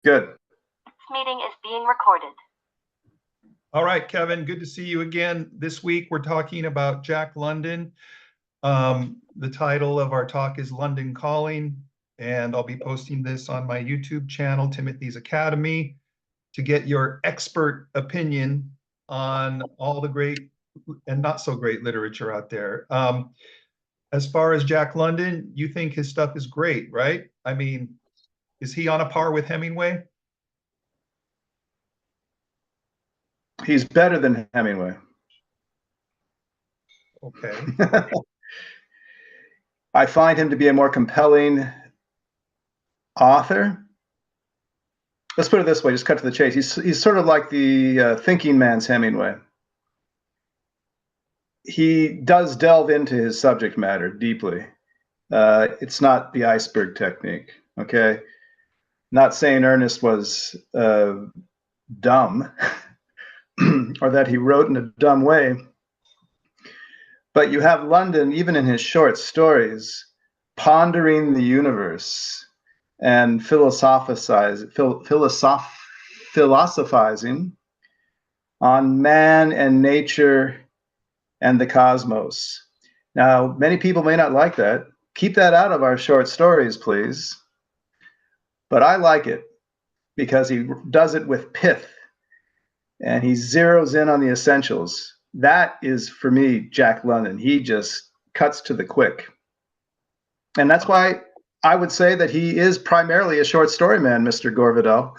Good. This meeting is being recorded. All right, Kevin, good to see you again. This week we're talking about Jack London. The title of our talk is London Calling, and I'll be posting this on my YouTube channel, Timothy's Academy, to get your expert opinion on all the great and not so great literature out there. As far as Jack London, you think his stuff is great, right? I mean, is he on a par with Hemingway? He's better than Hemingway. Okay. I find him to be a more compelling author. Let's put it this way, just cut to the chase. He's sort of like the thinking man's Hemingway. He does delve into his subject matter deeply. It's not the iceberg technique, okay? Not saying Ernest was dumb or that he wrote in a dumb way, but you have London, even in his short stories, pondering the universe and philosophizing on man and nature and the cosmos. Now, many people may not like that. Keep that out of our short stories, please. But I like it because he does it with pith and he zeroes in on the essentials. That is, for me, Jack London. He just cuts to the quick. And that's why I would say that he is primarily a short story man, Mr. Gorvidal,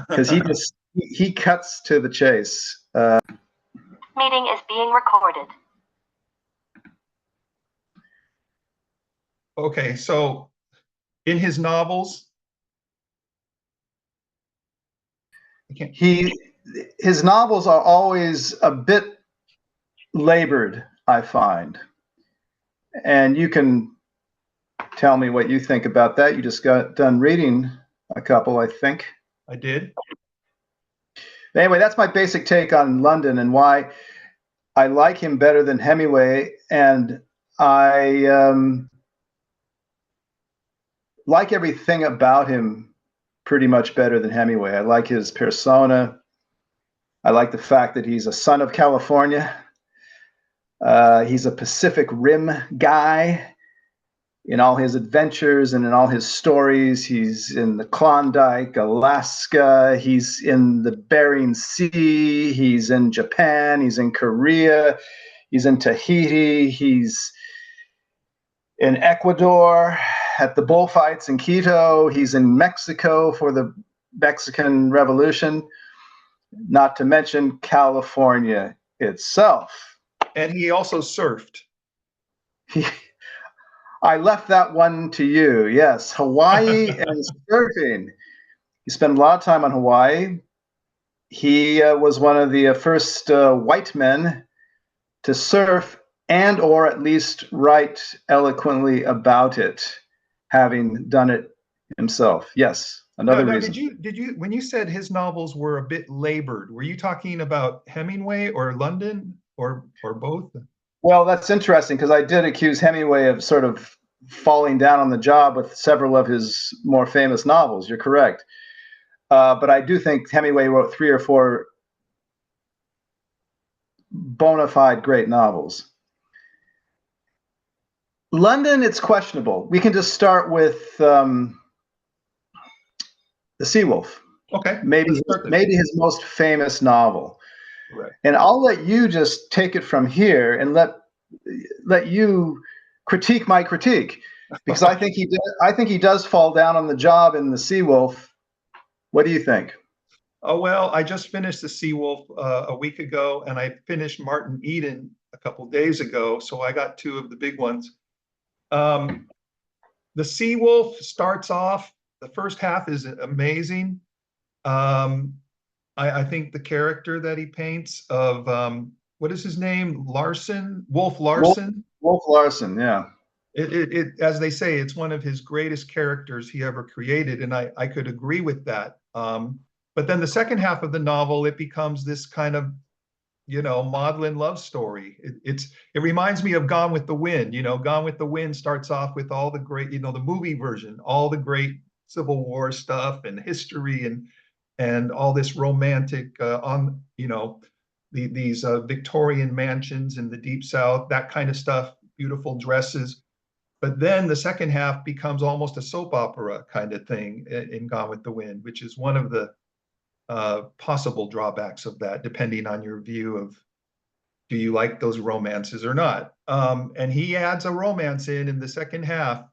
because he cuts to the chase. Meeting is being recorded. Okay, so in his novels, his novels are always a bit labored, I find. And you can tell me what you think about that. You just got done reading a couple, I think. I did. Anyway, that's my basic take on London and why I like him better than Hemingway. And I like everything about him pretty much better than Hemingway. I like his persona. I like the fact that he's a son of California. He's a Pacific Rim guy in all his adventures and in all his stories. He's in the Klondike, Alaska. He's in the Bering Sea. He's in Japan. He's in Korea. He's in Tahiti. He's in Ecuador at the bullfights in Quito. He's in Mexico for the Mexican Revolution, not to mention California itself. And he also surfed. I left that one to you. Yes, Hawaii and surfing. He spent a lot of time on Hawaii. He was one of the first white men to surf and or at least write eloquently about it, having done it himself. Yes, another reason. Did you when you said his novels were a bit labored, were you talking about Hemingway or London or both? Well, that's interesting because I did accuse Hemingway of sort of falling down on the job with several of his more famous novels. You're correct. But I do think Hemingway wrote 3 or 4 bona fide great novels. London, it's questionable. We can just start with The Seawolf. Okay. Maybe his most famous novel. Right. And I'll let you just take it from here and let you critique my critique, because I think he does fall down on the job in The Seawolf. What do you think? Oh, well, I just finished The Seawolf a week ago, and I finished Martin Eden a couple days ago, so I got 2 of the big ones. The Seawolf starts off, the first half is amazing. I think the character that he paints of, what is his name? Wolf Larson? Wolf Larson, yeah. It as they say, it's one of his greatest characters he ever created, and I could agree with that. But then the second half of the novel, it becomes this kind of, maudlin love story. It reminds me of Gone with the Wind. Gone with the Wind starts off with all the great, the movie version, all the great Civil War stuff and history and all this romantic these Victorian mansions in the Deep South, that kind of stuff, beautiful dresses. But then the second half becomes almost a soap opera kind of thing in Gone with the Wind, which is one of the possible drawbacks of that, depending on your view of, do you like those romances or not? And he adds a romance in the second half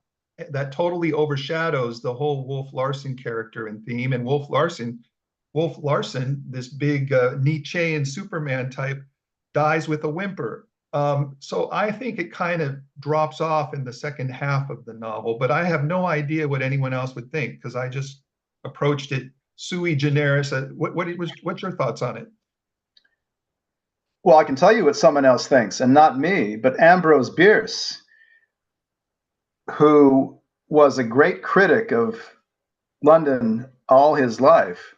that totally overshadows the whole Wolf Larsen character and theme. And Wolf Larsen, this big Nietzschean Superman type, dies with a whimper. So I think it kind of drops off in the second half of the novel, but I have no idea what anyone else would think, because I just approached it sui generis. What's your thoughts on it? Well, I can tell you what someone else thinks, and not me, but Ambrose Bierce, who was a great critic of London all his life.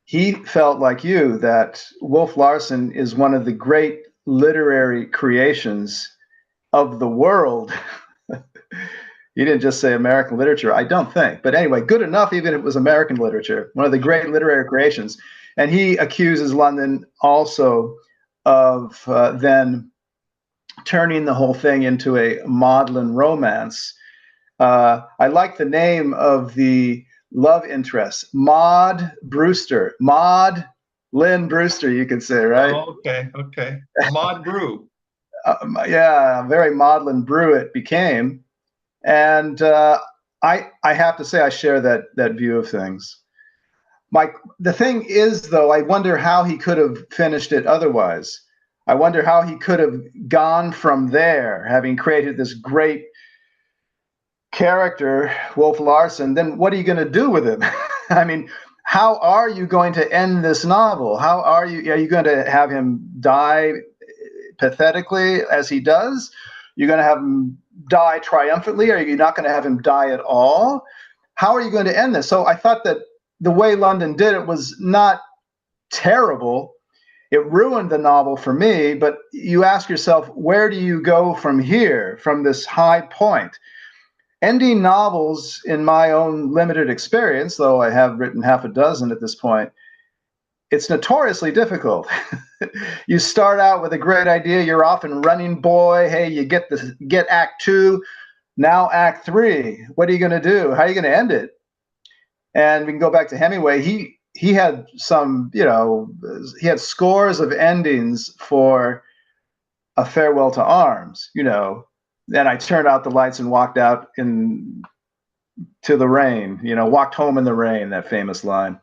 He felt like you that Wolf Larsen is one of the great literary creations of the world. He didn't just say American literature, I don't think. But anyway, good enough, even if it was American literature, one of the great literary creations. And he accuses London also of then turning the whole thing into a maudlin romance. I like the name of the love interest, Maud Brewster. Maud Lynn Brewster, you could say, right? Oh, okay. Maud Brew. Yeah, very maudlin brew it became. And I have to say I share that view of things. The thing is, though, I wonder how he could have finished it otherwise. I wonder how he could have gone from there, having created this great character, Wolf Larsen. Then what are you going to do with him? I mean, how are you going to end this novel? Are you going to have him die pathetically as he does? You're going to have him die triumphantly? Or are you not going to have him die at all? How are you going to end this? So I thought that the way London did it was not terrible. It ruined the novel for me, but you ask yourself, where do you go from here, from this high point? Ending novels, in my own limited experience, though I have written half a dozen at this point, it's notoriously difficult. You start out with a great idea, you're off and running, boy. Hey, you get Act 2, now Act 3. What are you going to do? How are you going to end it? And we can go back to Hemingway. He had some, he had scores of endings for A Farewell to Arms, Then I turned out the lights and walked out to the rain, walked home in the rain, that famous line.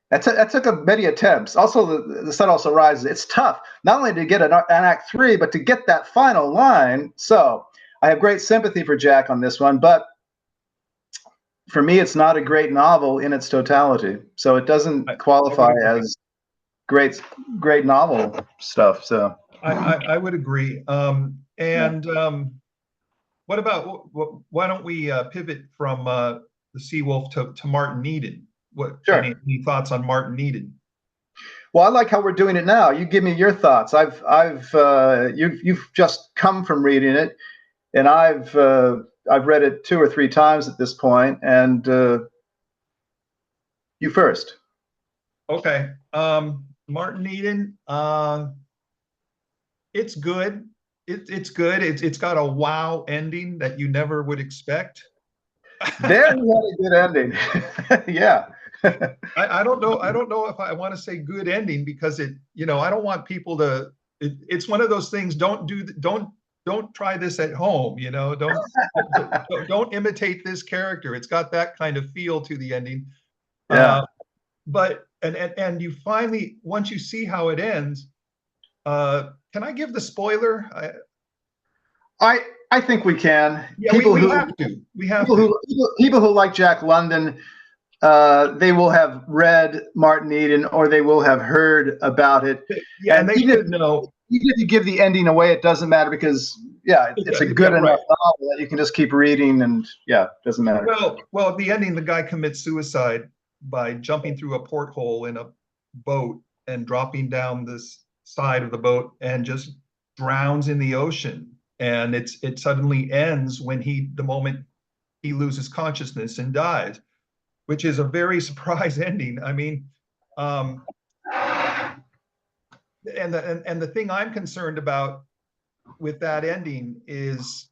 That took many attempts. Also, the sun also rises. It's tough, not only to get an Act 3, but to get that final line. So I have great sympathy for Jack on this one, but for me, it's not a great novel in its totality. So it doesn't qualify as great novel stuff. So I would agree. What about, why don't we pivot from the Seawolf to Martin Eden? Sure. Any thoughts on Martin Eden? Well, I like how we're doing it now. You give me your thoughts. You've just come from reading it, and I've read it 2 or 3 times at this point. And you first. Okay. Martin Eden. It's good. It's good. It's got a wow ending that you never would expect. There you had a good ending. Yeah. I don't know if I want to say good ending, because I don't want people to. It's one of those things. Don't try this at home. Don't imitate this character. It's got that kind of feel to the ending. Yeah. But you finally, once you see how it ends, can I give the spoiler? I think we can. Yeah, we have to. People who like Jack London, they will have read Martin Eden, or they will have heard about it. Yeah, and they should know. Even if you give the ending away, it doesn't matter, because it's a good enough novel that you can just keep reading, and it doesn't matter. Well, at the ending, the guy commits suicide by jumping through a porthole in a boat and dropping down this side of the boat and just drowns in the ocean. And it suddenly ends when the moment he loses consciousness and dies, which is a very surprise ending. I mean, and the thing I'm concerned about with that ending is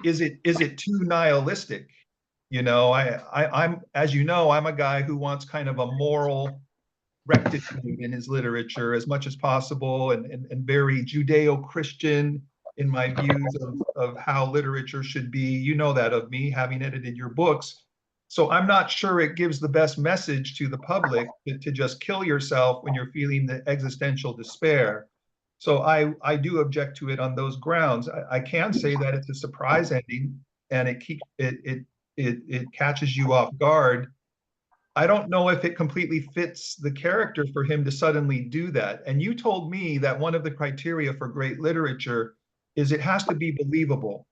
it too nihilistic? You know, I'm, as you know, I'm a guy who wants kind of a moral rectitude in his literature as much as possible, and very Judeo-Christian in my views of how literature should be. You know that of me, having edited your books. So I'm not sure it gives the best message to the public to just kill yourself when you're feeling the existential despair. So I do object to it on those grounds. I can say that it's a surprise ending, and it catches you off guard. I don't know if it completely fits the character for him to suddenly do that. And you told me that one of the criteria for great literature is it has to be believable.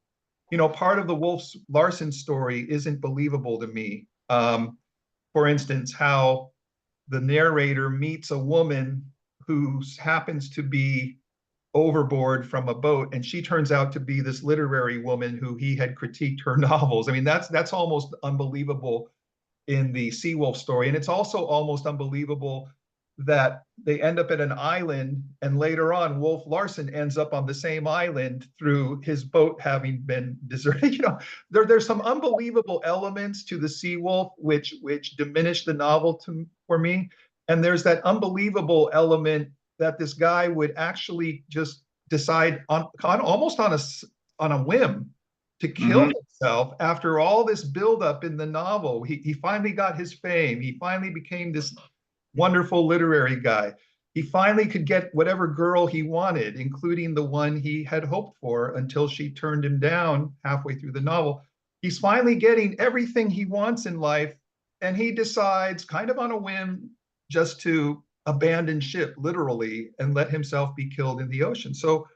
You know, part of the Wolf Larson story isn't believable to me. For instance, how the narrator meets a woman who happens to be overboard from a boat, and she turns out to be this literary woman who he had critiqued her novels. I mean, that's almost unbelievable in the Seawolf story. And it's also almost unbelievable that they end up at an island, and later on, Wolf Larson ends up on the same island through his boat having been deserted. You know, there's some unbelievable elements to the Seawolf which diminish the novel for me. And there's that unbelievable element that this guy would actually just decide on almost on a whim to kill himself after all this buildup in the novel. He finally got his fame. He finally became this wonderful literary guy. He finally could get whatever girl he wanted, including the one he had hoped for, until she turned him down halfway through the novel. He's finally getting everything he wants in life, and he decides, kind of on a whim, just to abandon ship, literally, and let himself be killed in the ocean. So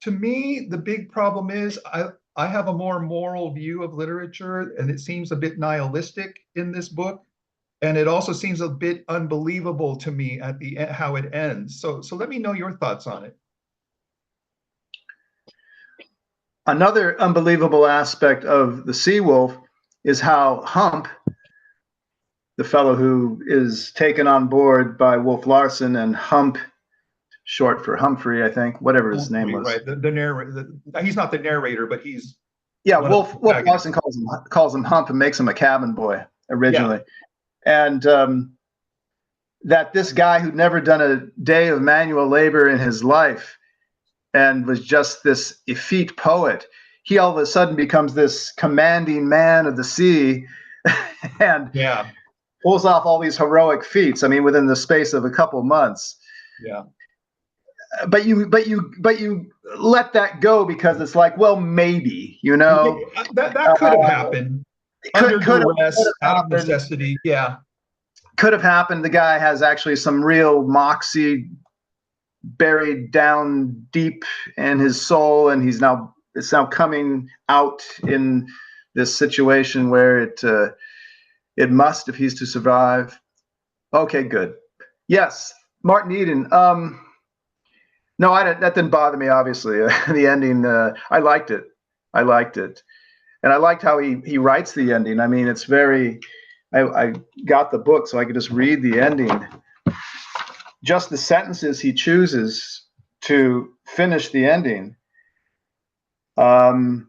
to me, the big problem is I have a more moral view of literature, and it seems a bit nihilistic in this book. And it also seems a bit unbelievable to me at the end, how it ends. So let me know your thoughts on it. Another unbelievable aspect of the Seawolf is how Hump, the fellow who is taken on board by Wolf Larson, and Hump, short for Humphrey, I think, whatever his name was. Right, the narrator. He's not the narrator, but he's. Yeah, Wolf Larson calls him Hump and makes him a cabin boy originally. Yeah. And that this guy who'd never done a day of manual labor in his life and was just this effete poet, he all of a sudden becomes this commanding man of the sea and pulls off all these heroic feats. I mean, within the space of a couple months. Yeah. But you let that go because it's like, well, maybe, you know. That could have happened. Under duress, out of necessity, yeah. Could have happened. The guy has actually some real moxie buried down deep in his soul, and it's now coming out in this situation where it must, if he's to survive. Okay, good. Yes, Martin Eden. No, that didn't bother me. Obviously, the ending. I liked it. And I liked how he writes the ending. I mean, it's very. I got the book so I could just read the ending. Just the sentences he chooses to finish the ending. And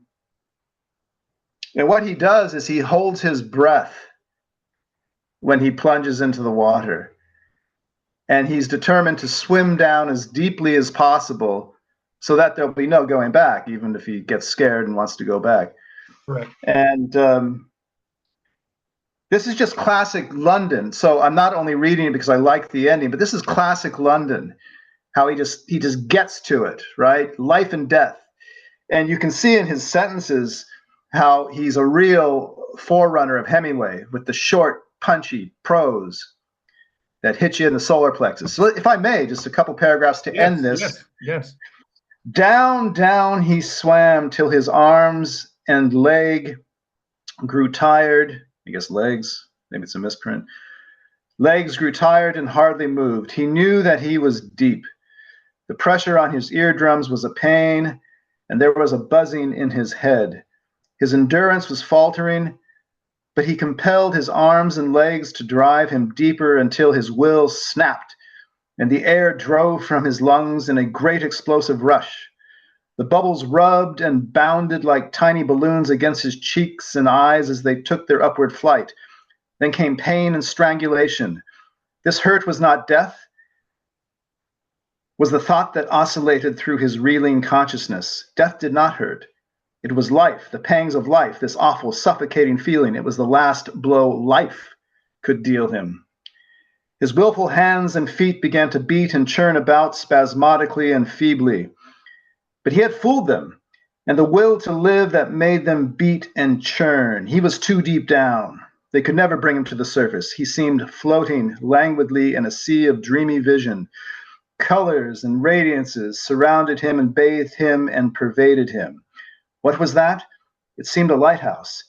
what he does is he holds his breath when he plunges into the water. And he's determined to swim down as deeply as possible so that there'll be no going back, even if he gets scared and wants to go back. Correct. And this is just classic London. So I'm not only reading it because I like the ending, but this is classic London, how he just gets to it, right? Life and death. And you can see in his sentences how he's a real forerunner of Hemingway with the short, punchy prose that hits you in the solar plexus. So if I may, just a couple paragraphs to end this. Yes. Down, down he swam till his arms and leg grew tired. I guess legs, maybe it's a misprint. Legs grew tired and hardly moved. He knew that he was deep. The pressure on his eardrums was a pain, and there was a buzzing in his head. His endurance was faltering, but he compelled his arms and legs to drive him deeper until his will snapped, and the air drove from his lungs in a great explosive rush. The bubbles rubbed and bounded like tiny balloons against his cheeks and eyes as they took their upward flight. Then came pain and strangulation. This hurt was not death, was the thought that oscillated through his reeling consciousness. Death did not hurt. It was life, the pangs of life, this awful, suffocating feeling. It was the last blow life could deal him. His willful hands and feet began to beat and churn about spasmodically and feebly. But he had fooled them, and the will to live that made them beat and churn. He was too deep down. They could never bring him to the surface. He seemed floating languidly in a sea of dreamy vision. Colors and radiances surrounded him and bathed him and pervaded him. What was that? It seemed a lighthouse,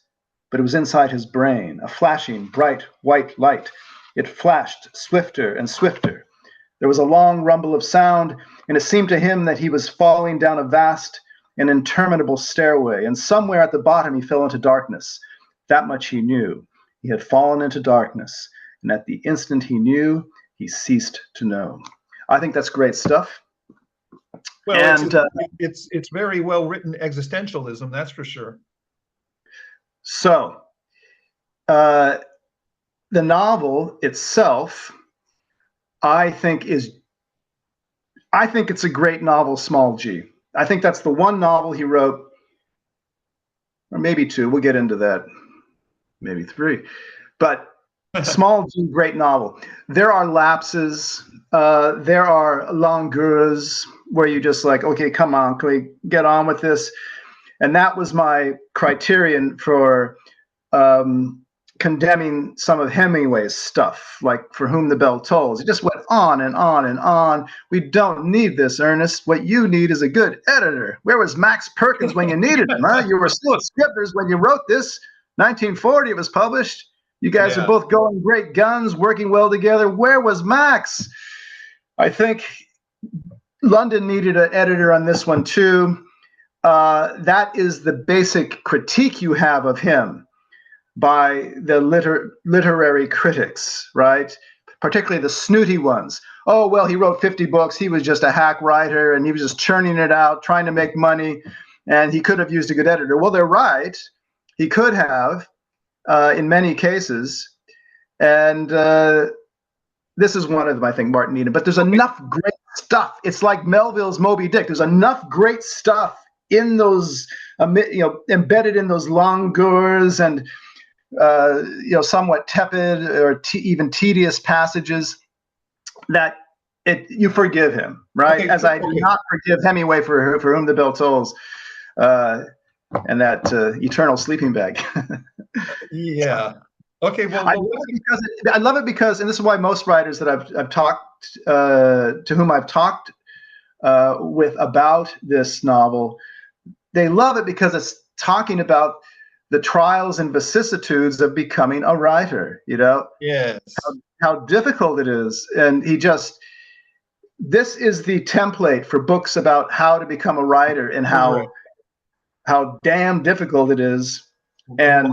but it was inside his brain, a flashing, bright, white light. It flashed swifter and swifter. There was a long rumble of sound, and it seemed to him that he was falling down a vast and interminable stairway, and somewhere at the bottom he fell into darkness. That much he knew. He had fallen into darkness, and at the instant he knew, he ceased to know. I think that's great stuff. Well, and it's very well written existentialism, that's for sure. So, the novel itself, I think it's a great novel, small g. I think that's the one novel he wrote, or maybe two. We'll get into that. Maybe three, but small g, great novel. There are lapses. There are longueurs where you just like, okay, come on, can we get on with this? And that was my criterion for condemning some of Hemingway's stuff, like For Whom the Bell Tolls. It just went on and on and on. We don't need this, Ernest. What you need is a good editor. Where was Max Perkins when you needed him? Huh? You were still at Scribner's when you wrote this. 1940 it was published. You guys are both going great guns, working well together. Where was Max? I think London needed an editor on this one too. That is the basic critique you have of him by the literary critics, right? Particularly the snooty ones. Oh, well, he wrote 50 books. He was just a hack writer, and he was just churning it out, trying to make money, and he could have used a good editor. Well, they're right. He could have, in many cases. And this is one of them I think Martin needed. But there's enough great stuff. It's like Melville's Moby Dick. There's enough great stuff in those, embedded in those longueurs and somewhat tepid or even tedious passages that you forgive him, right? As I do not forgive Hemingway for Whom the Bell Tolls, and that eternal sleeping bag. Yeah. Okay. Well, I love it because, and this is why most writers that I've talked to whom I've talked with about this novel, they love it because it's talking about the trials and vicissitudes of becoming a writer. Yes. How difficult it is, and this is the template for books about how to become a writer and how damn difficult it is. And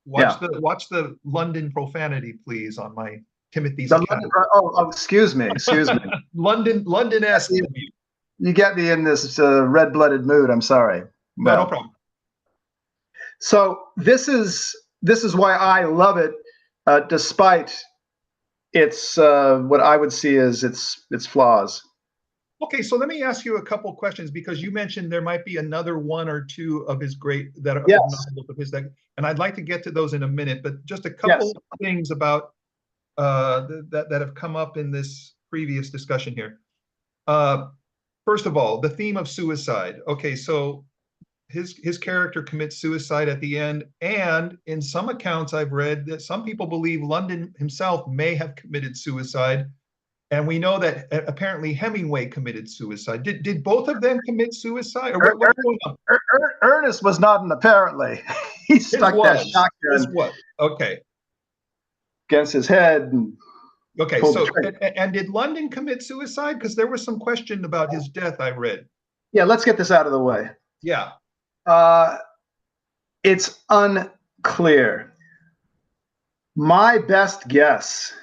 watch the London profanity, please, on my Timothy's account. Excuse me. London-esque. You get me in this red-blooded mood. I'm sorry. No problem. So this is why I love it, despite its what I would see as its flaws. Okay, so let me ask you a couple questions, because you mentioned there might be another one or two of his novels of his and I'd like to get to those in a minute. But just a couple of things about that have come up in this previous discussion here. First of all, the theme of suicide. Okay, so his character commits suicide at the end, and in some accounts I've read that some people believe London himself may have committed suicide, and we know that apparently Hemingway committed suicide. Did both of them commit suicide, or what's going on? Ernest was not an apparently. He stuck that shotgun against his head. Okay, so and did London commit suicide? Because there was some question about his death, I read. Yeah, let's get this out of the way. Yeah. It's unclear. My best guess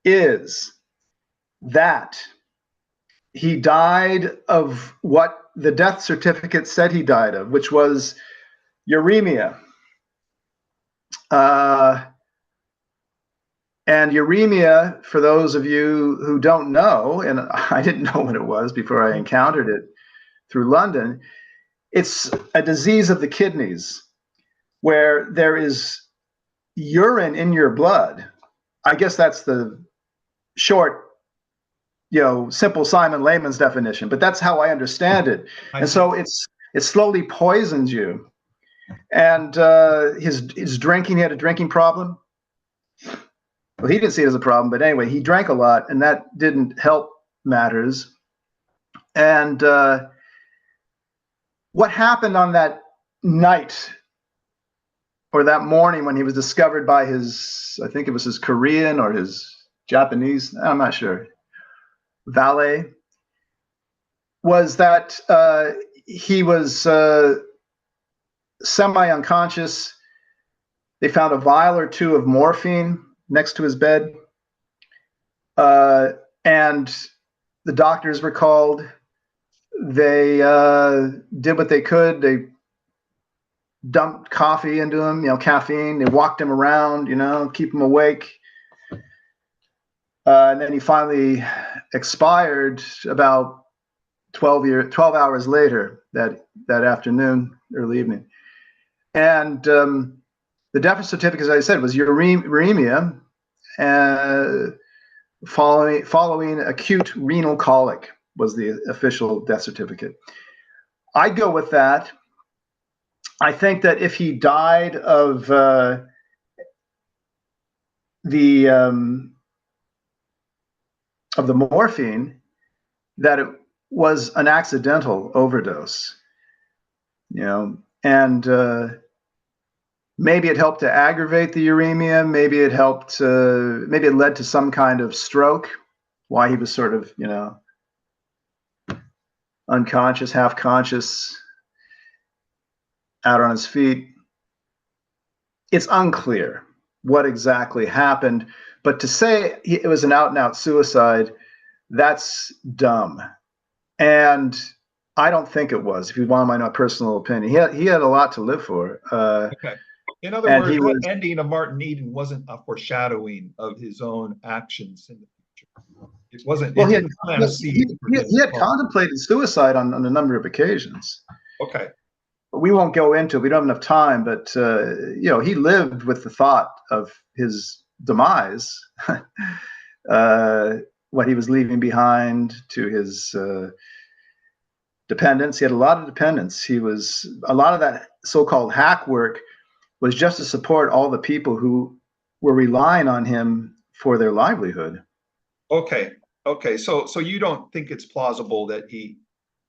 is that he died of what the death certificate said he died of, which was uremia. And uremia, for those of you who don't know, and I didn't know what it was before I encountered it through London, it's a disease of the kidneys where there is urine in your blood. I guess that's the short, simple Simon layman's definition, but that's how I understand it. And so it slowly poisons you. And his drinking, he had a drinking problem. Well, he didn't see it as a problem, but anyway, he drank a lot, and that didn't help matters. And what happened on that night or that morning when he was discovered by I think it was his Korean or his Japanese, I'm not sure, valet, was that he was semi-unconscious. They found a vial or two of morphine next to his bed. And the doctors were called. They did what they could. They dumped coffee into him, caffeine. They walked him around, keep him awake. And then he finally expired about 12 hours later that afternoon, early evening. And the death certificate, as I said, was uremia following acute renal colic was the official death certificate. I'd go with that. I think that if he died of the morphine, that it was an accidental overdose, and maybe it helped to aggravate the uremia. Maybe it helped. Maybe it led to some kind of stroke. Why he was sort of, unconscious, half conscious, out on his feet. It's unclear what exactly happened, but to say it was an out-and-out suicide, that's dumb. And I don't think it was. If you want my personal opinion, he had a lot to live for. Okay. In other words, the ending of Martin Eden wasn't a foreshadowing of his own actions in the future. It wasn't. Well, he had contemplated suicide on a number of occasions. Okay. We won't go into it. We don't have enough time, but he lived with the thought of his demise, what he was leaving behind to his dependents. He had a lot of dependents. A lot of that so-called hack work was just to support all the people who were relying on him for their livelihood. Okay. So you don't think it's plausible that he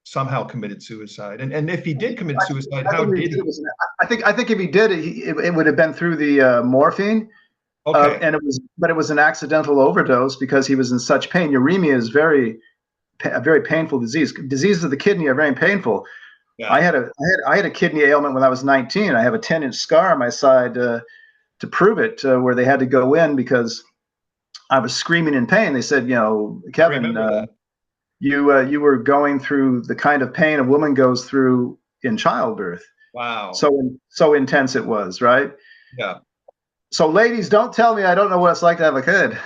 somehow committed suicide? And if he did commit suicide, how did he? I think if he did, it would have been through the morphine. Okay. But it was an accidental overdose because he was in such pain. Uremia is a very painful disease. Diseases of the kidney are very painful. Yeah. I had a kidney ailment when I was 19. I have a 10-inch scar on my side to prove it, where they had to go in because I was screaming in pain. They said, Kevin, you were going through the kind of pain a woman goes through in childbirth. Wow. So intense it was, right? Yeah. So ladies, don't tell me I don't know what it's like to have a kid.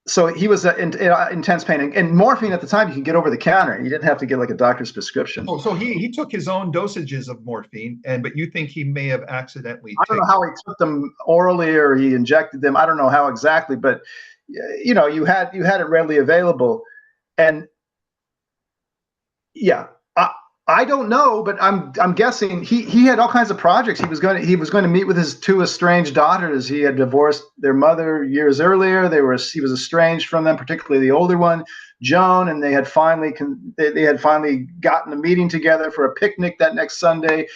So he was in intense pain, and morphine at the time you could get over the counter. You didn't have to get like a doctor's prescription. Oh, so he took his own dosages of morphine, but you think he may have accidentally? I don't know how he took them orally or he injected them. I don't know how exactly, but you had it readily available, and yeah. I don't know, but I'm guessing he had all kinds of projects. He was going to meet with his two estranged daughters. He had divorced their mother years earlier. He was estranged from them, particularly the older one, Joan, and they had finally gotten a meeting together for a picnic that next Sunday.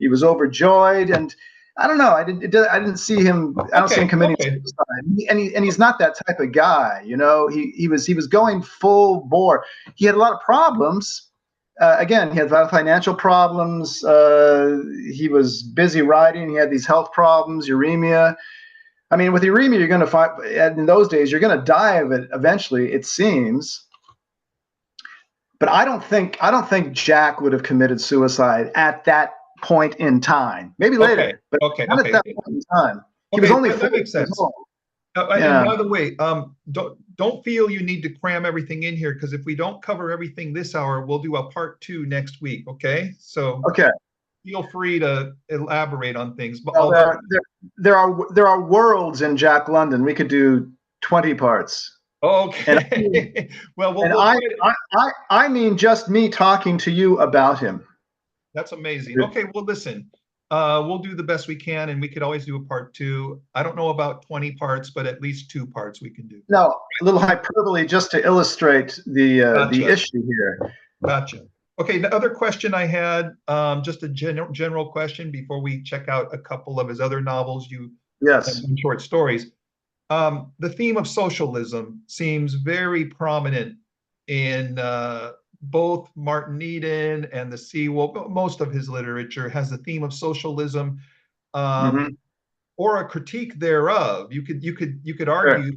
He was overjoyed, and I don't know. I didn't see him. I don't see him committing suicide. And he's not that type of guy. He was going full bore. He had a lot of problems. again, he had financial problems. He was busy writing. He had these health problems, uremia. I mean, with uremia, you're going to find, in those days, you're going to die of it eventually, it seems. But I don't think Jack would have committed suicide at that point in time. Maybe later, but not at that point in time. He was only 40 makes sense. years old. And by the way, don't feel you need to cram everything in here, because if we don't cover everything this hour, we'll do a part 2 next week. Okay, so feel free to elaborate on things. But well, there are worlds in Jack London. We could do 20 parts. Okay. I mean just me talking to you about him. That's amazing. Okay, well, listen. We'll do the best we can, and we could always do a part 2. I don't know about 20 parts, but at least 2 parts we can do. No, a little hyperbole just to illustrate the issue here. Gotcha. Okay, the other question I had, just a general question before we check out a couple of his other novels, and short stories. The theme of socialism seems very prominent in both Martin Eden and the Sea Wolf. Most of his literature has the theme of socialism, or a critique thereof. You could argue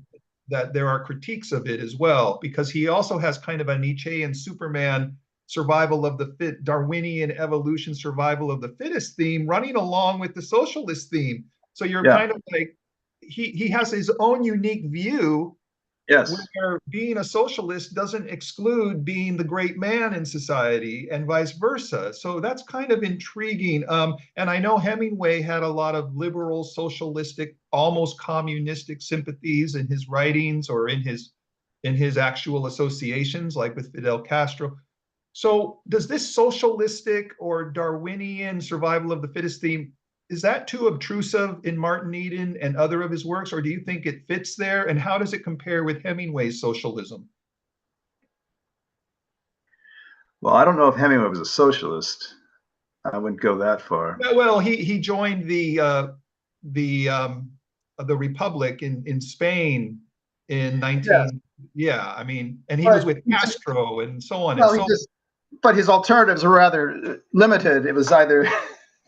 that there are critiques of it as well, because he also has kind of a Nietzschean Superman survival of the fit, Darwinian evolution, survival of the fittest theme running along with the socialist theme. So you're kind of like, he has his own unique view. Where being a socialist doesn't exclude being the great man in society, and vice versa. So that's kind of intriguing. And I know Hemingway had a lot of liberal, socialistic, almost communistic sympathies in his writings or in his actual associations, like with Fidel Castro. So does this socialistic or Darwinian survival of the fittest theme, is that too obtrusive in Martin Eden and other of his works, or do you think it fits there? And how does it compare with Hemingway's socialism? Well, I don't know if Hemingway was a socialist. I wouldn't go that far. Well, he joined the Republic in Spain in 19. Yeah, I mean, and he was with Castro and so on. Well, but his alternatives were rather limited. It was either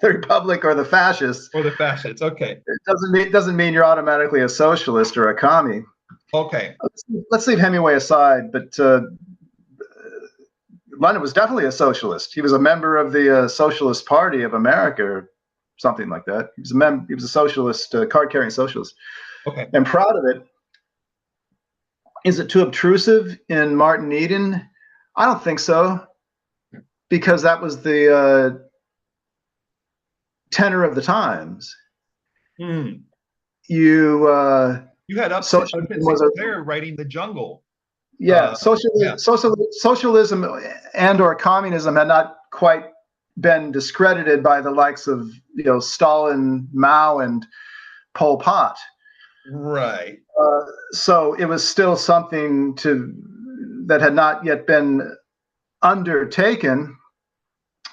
the Republic or the fascists. Or the fascists, okay. It doesn't mean you're automatically a socialist or a commie. Okay. Let's leave Hemingway aside, but London was definitely a socialist. He was a member of the Socialist Party of America, or something like that. He was a socialist, card-carrying socialist. Okay. And proud of it. Is it too obtrusive in Martin Eden? I don't think so, because that was the tenor of the times. You had Upton Sinclair writing The Jungle. Socialism and or communism had not quite been discredited by the likes of Stalin, Mao, and Pol Pot. Right. So it was still something that had not yet been undertaken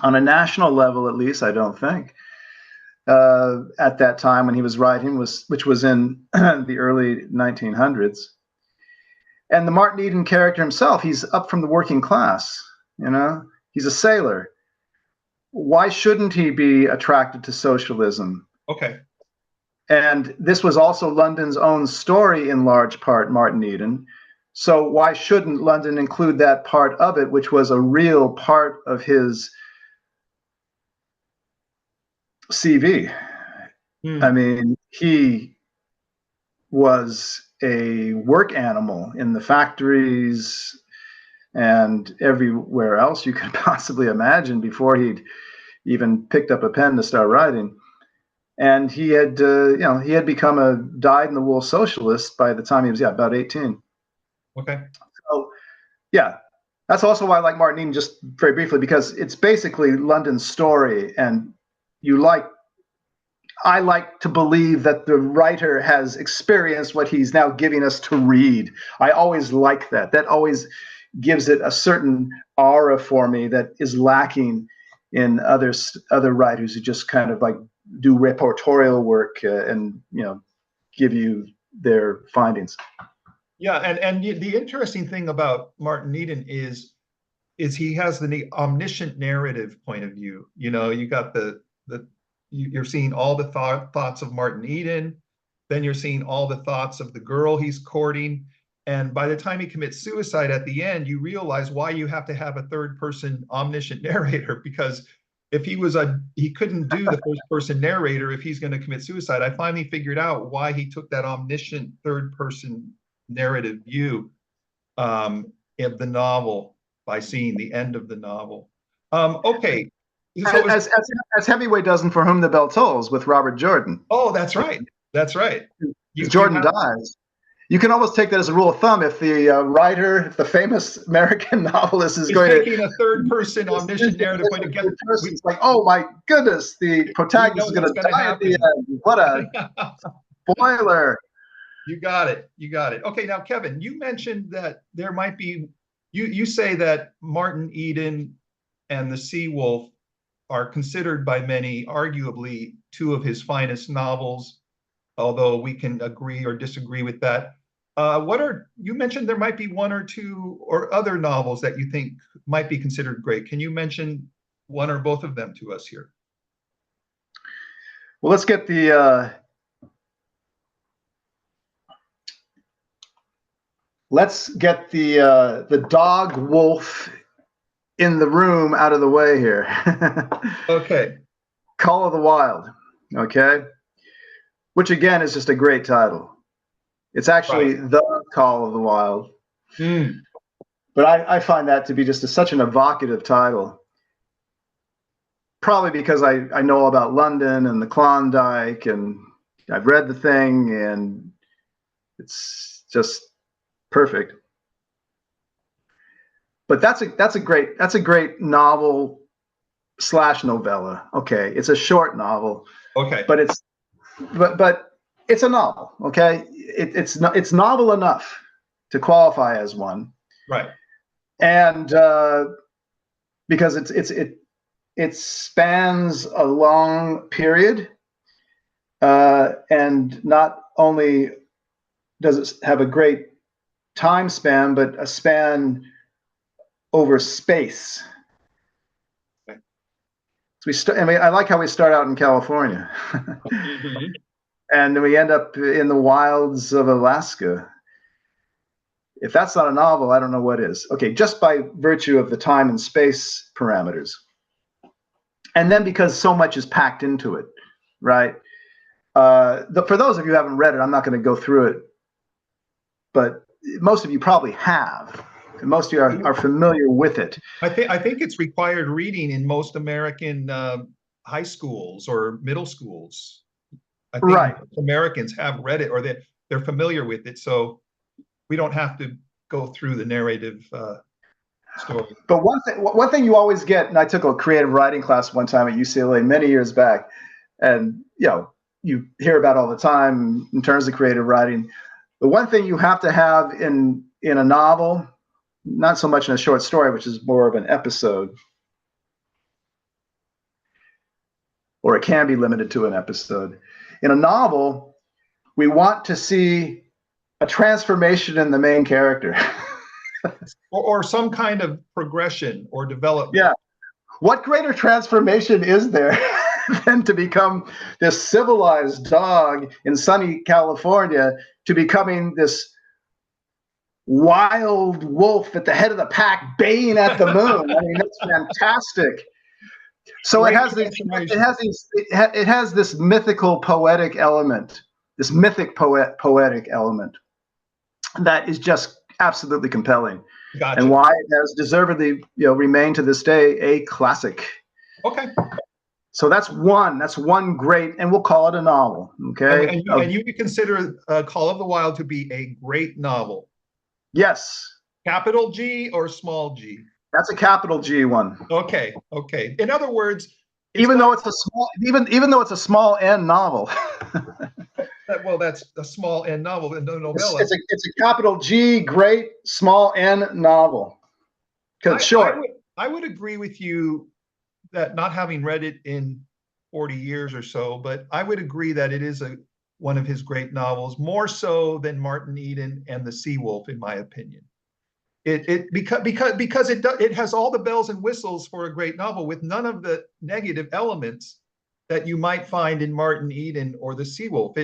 on a national level, at least, I don't think. At that time when he was writing, which was in the early 1900s. And the Martin Eden character himself, he's up from the working class, he's a sailor. Why shouldn't he be attracted to socialism? Okay. And this was also London's own story in large part, Martin Eden. So why shouldn't London include that part of it, which was a real part of his CV? I mean, he was a work animal in the factories and everywhere else you could possibly imagine before he'd even picked up a pen to start writing. And he had, he had become a dyed-in-the-wool socialist by the time he was, about 18. Okay. So, that's also why I like Martin Eden, just very briefly, because it's basically London's story, and I like to believe that the writer has experienced what he's now giving us to read. I always like that. That always gives it a certain aura for me that is lacking in other writers who just kind of like do reportorial work and give you their findings. Yeah, and the interesting thing about Martin Eden is is he has the omniscient narrative point of view. You know, you got you're seeing all the thoughts of Martin Eden, then you're seeing all the thoughts of the girl he's courting. And by the time he commits suicide at the end, you realize why you have to have a third person omniscient narrator, because if he couldn't do the first person narrator if he's going to commit suicide. I finally figured out why he took that omniscient third person narrative view of the novel by seeing the end of the novel. Okay. So as Hemingway does in For Whom the Bell Tolls with Robert Jordan. Oh, that's right. That's right. Jordan dies. You can almost take that as a rule of thumb. If the writer, if the famous American novelist is going taking a third-person omniscient narrative point to get, it's like, oh my goodness, the protagonist is going to die at the end. What a spoiler! You got it. You got it. Okay, now Kevin, you mentioned that there might be. You say that Martin Eden and The Sea Wolf are considered by many, arguably, two of his finest novels, although we can agree or disagree with that. You mentioned there might be one or two or other novels that you think might be considered great. Can you mention one or both of them to us here? Well, let's get the dog wolf in the room out of the way here. Okay. Call of the Wild. Okay. Which again is just a great title. It's actually The Call of the Wild. But I find that to be just such an evocative title. Probably because I know all about London and the Klondike, and I've read the thing, and it's just perfect. But that's a great novel / novella. Okay, it's a short novel. Okay, but it's a novel. Okay, it's novel enough to qualify as one. Right. And because it spans a long period, and not only does it have a great time span, but a span over space. Okay. So I like how we start out in California. Mm-hmm. And we end up in the wilds of Alaska. If that's not a novel, I don't know what is. Okay, just by virtue of the time and space parameters. And then because so much is packed into it, right? For those of you who haven't read it, I'm not going to go through it, but most of you probably have. Most of you are familiar with it. I think it's required reading in most American high schools or middle schools. I think Americans have read it, or they're familiar with it, so we don't have to go through the narrative story. But one thing you always get, and I took a creative writing class one time at UCLA many years back, and you hear about all the time in terms of creative writing. The one thing you have to have in a novel, not so much in a short story, which is more of an episode, or it can be limited to an episode. In a novel, we want to see a transformation in the main character. or some kind of progression or development. Yeah. What greater transformation is there than to become this civilized dog in sunny California to becoming this wild wolf at the head of the pack baying at the moon? I mean, that's fantastic. So it has this mythical poetic element, this mythic poetic element that is just absolutely compelling. Gotcha. And why it has deservedly remained to this day a classic. Okay. So that's one great, and we'll call it a novel. Okay. And you would consider Call of the Wild to be a great novel? Yes. Capital G or small g? That's a capital G one. Okay. Okay. In other words, even though it's a small N novel. Well, that's a small N novel and no novella. It's a capital G, great, small N novel. Because it's short. I would agree with you that, not having read it in 40 years or so, but I would agree that it is one of his great novels, more so than Martin Eden and The Sea Wolf, in my opinion. It has all the bells and whistles for a great novel with none of the negative elements that you might find in Martin Eden or The Seawolf.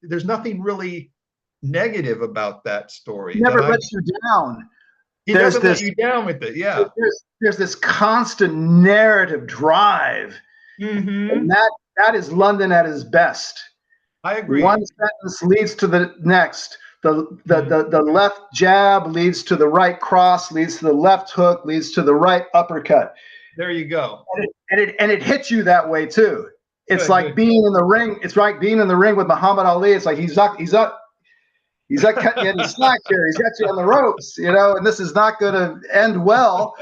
There's nothing really negative about that story. Never lets you down. He doesn't let you down with it. Yeah. There's this constant narrative drive. And that is London at his best. I agree. One sentence leads to the next. The left jab leads to the right cross, leads to the left hook, leads to the right uppercut. There you go. And it hits you that way too. It's like being in the ring. It's like being in the ring with Muhammad Ali. It's like he's not cutting you any slack here. He's got you on the ropes, and this is not going to end well.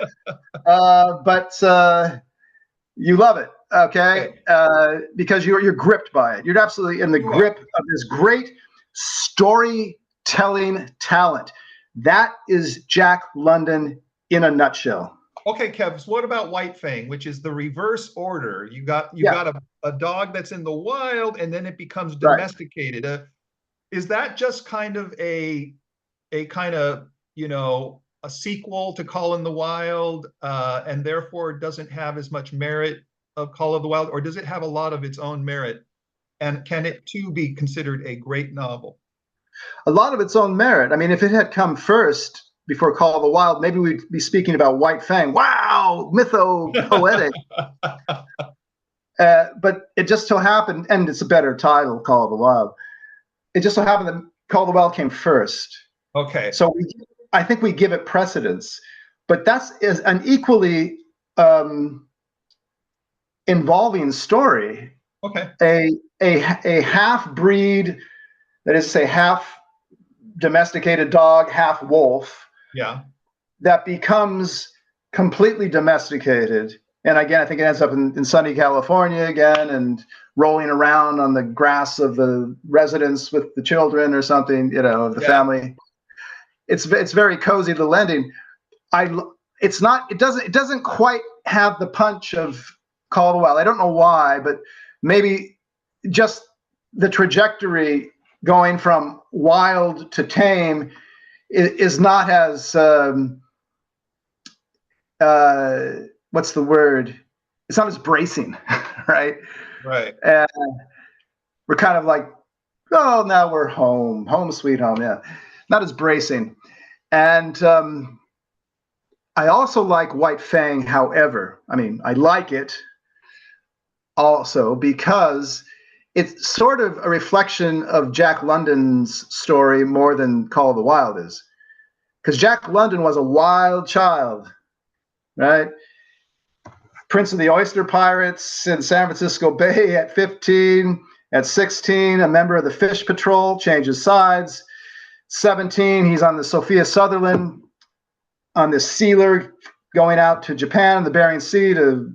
But you love it, okay? Because you're gripped by it. You're absolutely in the grip of this great storytelling talent. That is Jack London in a nutshell. Okay, Kev, so what about White Fang, which is the reverse order? You got a dog that's in the wild, and then it becomes domesticated. Right. Is that just kind of a sequel to Call in the Wild, and therefore doesn't have as much merit of Call of the Wild, or does it have a lot of its own merit? And can it too be considered a great novel? A lot of its own merit. I mean, if it had come first before Call of the Wild, maybe we'd be speaking about White Fang. Wow, mytho-poetic. But it just so happened, and it's a better title, Call of the Wild. It just so happened that Call of the Wild came first. Okay. So I think we give it precedence. But that's an equally involving story. Okay. A half-breed, that is to say, half domesticated dog, half wolf. Yeah. That becomes completely domesticated. And again, I think it ends up in sunny California again and rolling around on the grass of the residence with the children or something, of the family. It's very cozy, the ending. It doesn't quite have the punch of Call of the Wild. I don't know why, but maybe just the trajectory going from wild to tame is not as what's the word? It's not as bracing, right? Right. We're kind of like, oh, now we're home sweet home. Yeah, not as bracing. And I also like White Fang. However, I mean, I like it also because it's sort of a reflection of Jack London's story more than Call of the Wild is. Because Jack London was a wild child, right? Prince of the Oyster Pirates in San Francisco Bay at 15. At 16, a member of the Fish Patrol, changes sides. 17, he's on the Sophia Sutherland on this sealer going out to Japan, the Bering Sea, to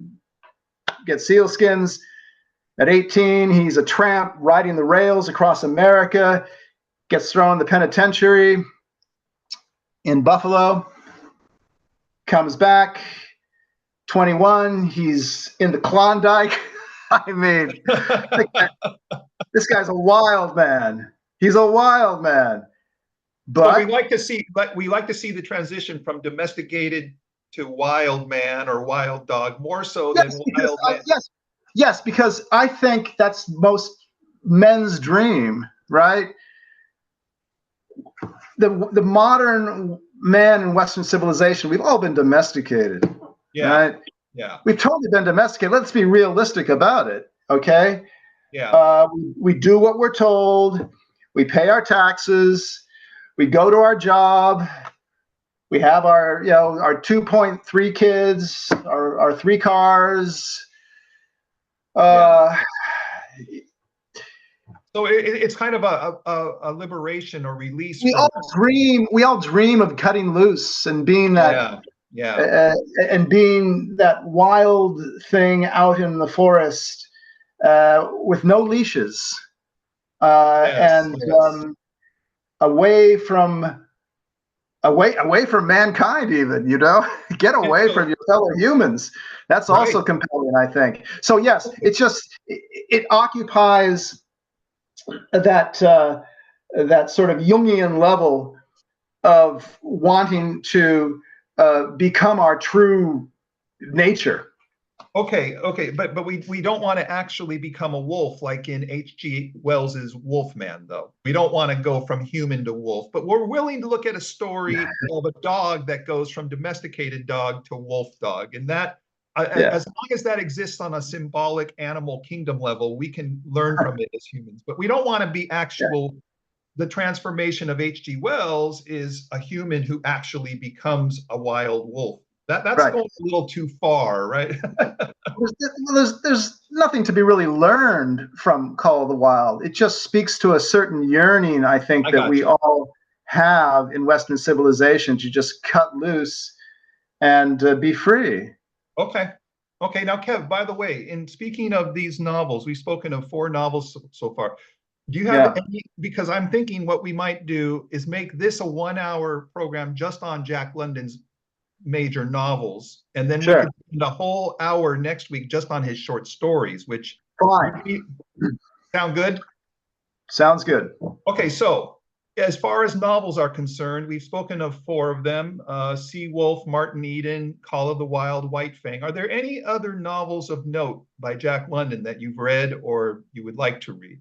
get seal skins. At 18, he's a tramp riding the rails across America, gets thrown in the penitentiary in Buffalo, comes back. 21, he's in the Klondike. I mean, this guy's a wild man. He's a wild man. But we like to see the transition from domesticated to wild man or wild dog more so than wild man. Yes, because I think that's most men's dream, right? The modern man in Western civilization, we've all been domesticated. Yeah. Right? Yeah. We've totally been domesticated. Let's be realistic about it. Okay. Yeah. We do what we're told. We pay our taxes. We go to our job. We have our 2.3 kids, our 3 cars. So it's kind of a liberation or release. We all dream of cutting loose and being that. Yeah. And being that wild thing out in the forest with no leashes and away from mankind, even, get away from your fellow humans. That's also compelling, I think. So yes, it occupies that sort of Jungian level of wanting to become our true nature. Okay, but we don't want to actually become a wolf like in H.G. Wells's Wolfman, though. We don't want to go from human to wolf, but we're willing to look at a story of a dog that goes from domesticated dog to wolf dog, and that as long as that exists on a symbolic animal kingdom level, we can learn from it as humans. But we don't want to be actual. The transformation of H.G. Wells is a human who actually becomes a wild wolf. That's Right. going a little too far, right? There's nothing to be really learned from Call of the Wild. It just speaks to a certain yearning, I think, that we all have in Western civilization to just cut loose and be free. Okay. Okay. Now, Kev, by the way, in speaking of these novels, we've spoken of 4 novels so far. Do you have any? Because I'm thinking what we might do is make this a 1-hour program just on Jack London's major novels, and then we could spend a whole hour next week just on his short stories, which sound good? Sounds good. Okay, so as far as novels are concerned, we've spoken of 4 of them: Sea Wolf, Martin Eden, Call of the Wild, White Fang. Are there any other novels of note by Jack London that you've read or you would like to read?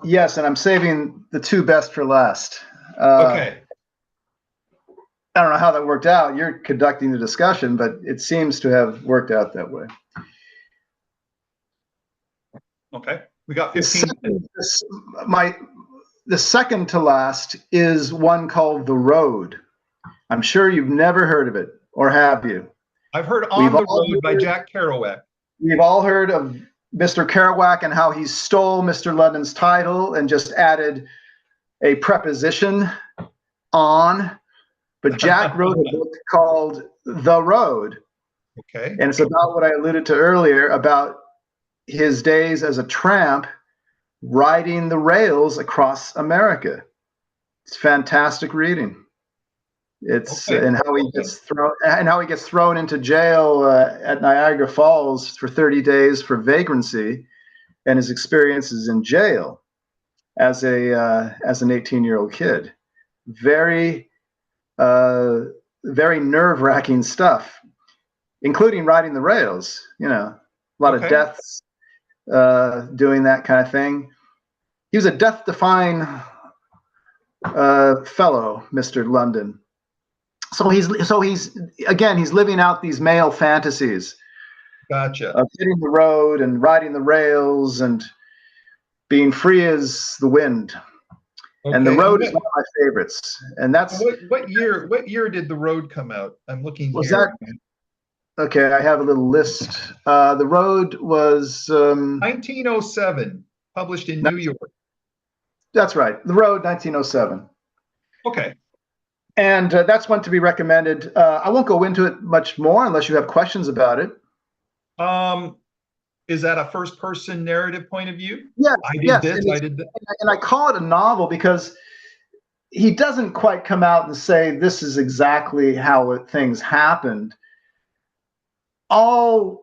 Yes, and I'm saving the 2 best for last. Okay. I don't know how that worked out. You're conducting the discussion, but it seems to have worked out that way. Okay, we got 15 minutes. The second to last is one called The Road. I'm sure you've never heard of it, or have you? I've heard On the Road by Jack Kerouac. We've all heard of Mr. Kerouac and how he stole Mr. London's title and just added a preposition, on. But Jack wrote a book called The Road. Okay. And it's about what I alluded to earlier about his days as a tramp riding the rails across America. It's fantastic reading. It's and how he gets thrown into jail at Niagara Falls for 30 days for vagrancy, and his experiences in jail as an 18-year-old kid. Very very nerve-wracking stuff, including riding the rails. You know, a lot of deaths doing that kind of thing. He was a death-defying fellow, Mr. London. So he's living out these male fantasies. Gotcha. Of hitting the road and riding the rails and being free as the wind. Okay. And The Road is one of my favorites. And that's what year did The Road come out? I'm looking here. Okay, I have a little list. The Road was 1907, published in New York. That's right. The Road, 1907. Okay. And that's one to be recommended. I won't go into it much more unless you have questions about it. Is that a first-person narrative point of view? Yeah. I did this, I did that. And I call it a novel because he doesn't quite come out and say this is exactly how things happened. I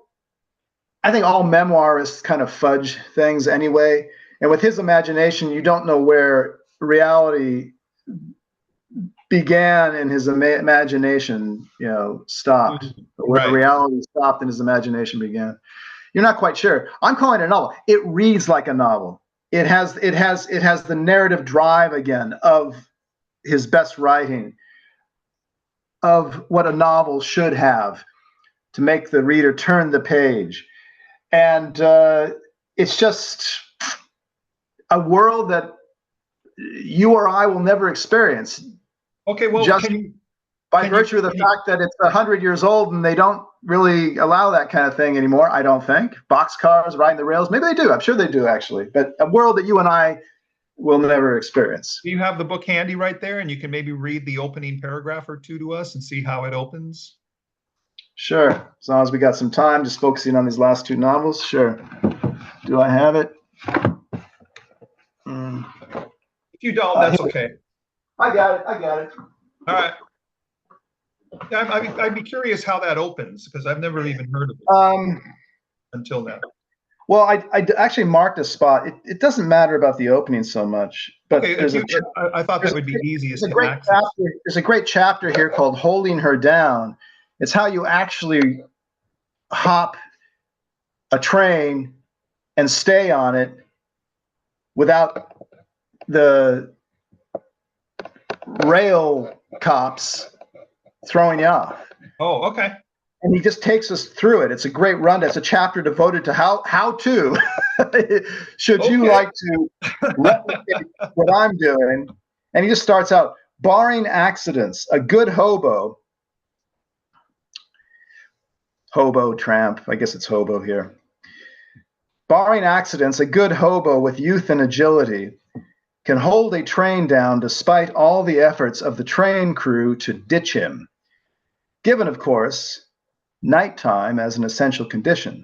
think all memoirists kind of fudge things anyway. And with his imagination, you don't know where reality began and his imagination, stopped. Where reality stopped and his imagination began. You're not quite sure. I'm calling it a novel. It reads like a novel. It has the narrative drive again of his best writing, of what a novel should have to make the reader turn the page. And it's just a world that you or I will never experience. Okay, well, by virtue of the fact that it's 100 years old and they don't really allow that kind of thing anymore, I don't think. Boxcars, riding the rails, maybe they do. I'm sure they do, actually. But a world that you and I will never experience. You have the book handy right there, and you can maybe read the opening paragraph or 2 to us and see how it opens? Sure. As long as we got some time, just focusing on these last 2 novels. Sure. Do I have it? If you don't, that's okay. I got it. All right. I'd be curious how that opens because I've never even heard of it until now. Well, I actually marked a spot. It doesn't matter about the opening so much, but Okay, there's a I thought that would be there's easiest a to great access. chapter. There's a great chapter here called "Holding Her Down." It's how you actually hop a train and stay on it without the rail cops throwing you off. Oh, okay. And he just takes us through it. It's a great run. It's a chapter devoted to how to should you Okay. like to replicate what I'm doing. And he just starts out, barring accidents, a good hobo, tramp, I guess it's hobo here. Barring accidents, a good hobo with youth and agility can hold a train down despite all the efforts of the train crew to ditch him, given, of course, nighttime as an essential condition.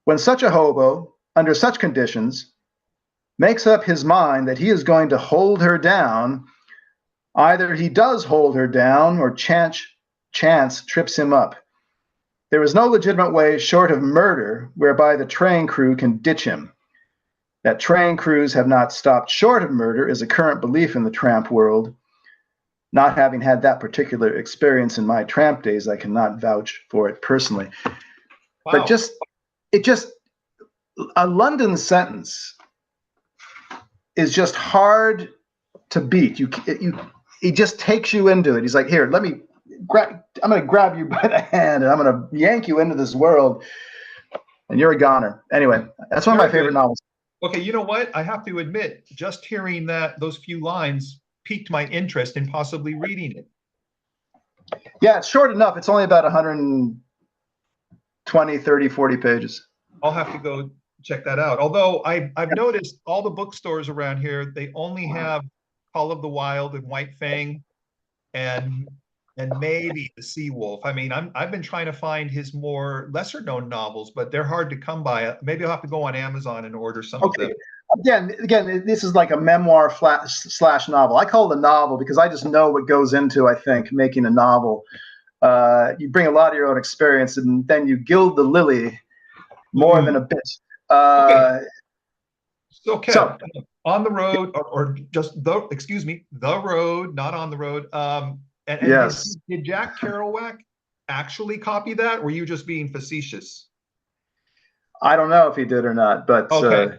When such a hobo, under such conditions, makes up his mind that he is going to hold her down, either he does hold her down or chance trips him up. There is no legitimate way short of murder whereby the train crew can ditch him. That train crews have not stopped short of murder is a current belief in the tramp world. Not having had that particular experience in my tramp days, I cannot vouch for it personally. Wow. But a London sentence is just hard to beat. He just takes you into it. He's like, here, I'm going to grab you by the hand and I'm going to yank you into this world, and you're a goner. Anyway, that's one of my favorite novels. Okay, you know what? I have to admit, just hearing those few lines piqued my interest in possibly reading it. Yeah, it's short enough. It's only about 120, 30, 40 pages. I'll have to go check that out. Although I've noticed all the bookstores around here, they only have Call of the Wild and White Fang and maybe The Sea Wolf. I mean, I've been trying to find his more lesser known novels, but they're hard to come by. Maybe I'll have to go on Amazon and order some of them. Again, this is like a memoir slash novel. I call it a novel because I just know what goes into, I think, making a novel. You bring a lot of your own experience, and then you gild the lily more than a bit. Okay. So, Kev, On the Road, or just The Road, not On the Road. And yes. Did Jack Kerouac actually copy that? Or were you just being facetious? I don't know if he did or not, but okay.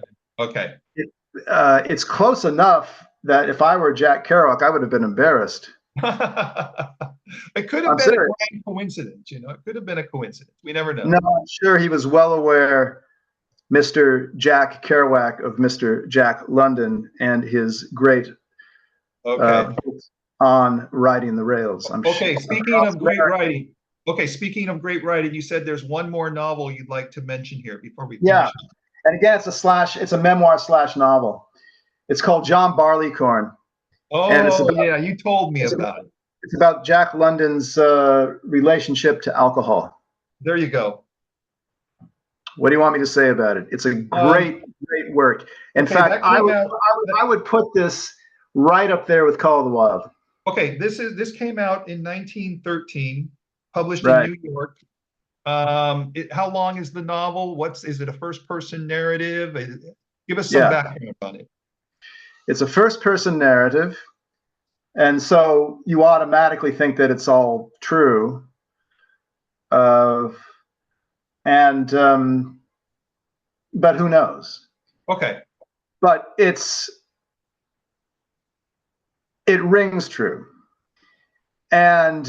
It's close enough that if I were Jack Kerouac, I would have been embarrassed. It could have been a grand coincidence, you know. It could have been a coincidence. We never know. No, I'm sure he was well aware, Mr. Jack Kerouac, of Mr. Jack London and his great books on riding the rails. Speaking of great writing. Okay, speaking of great writing, you said there's one more novel you'd like to mention here before we finish. Yeah, and again, it's a memoir slash novel. It's called John Barleycorn. Oh, and it's about, you told me about it. It's about Jack London's relationship to alcohol. There you go. What do you want me to say about it? It's a great work. In fact, I would put this right up there with Call of the Wild. Okay, this came out in 1913, published in New York. How long is the novel? Is it a first-person narrative? Give us some background on it. It's a first-person narrative, and so you automatically think that it's all true. But who knows? Okay. But it rings true, and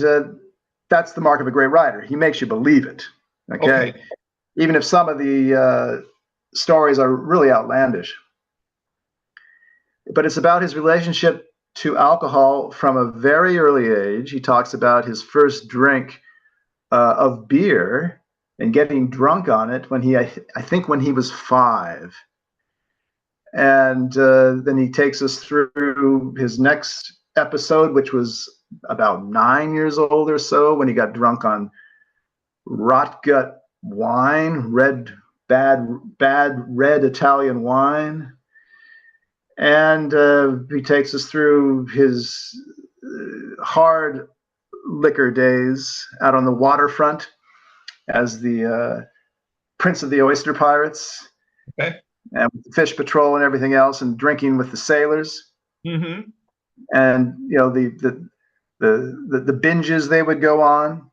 that's the mark of a great writer. He makes you believe it. Okay. Even if some of the stories are really outlandish. But it's about his relationship to alcohol from a very early age. He talks about his first drink of beer and getting drunk on it when I think when he was 5. And then he takes us through his next episode, which was about 9 years old or so, when he got drunk on rot gut wine, bad red Italian wine. And he takes us through his hard liquor days out on the waterfront as the Prince of the Oyster Pirates, Okay. and with the Fish Patrol and everything else, and drinking with the sailors, Mm-hmm. and the binges they would go on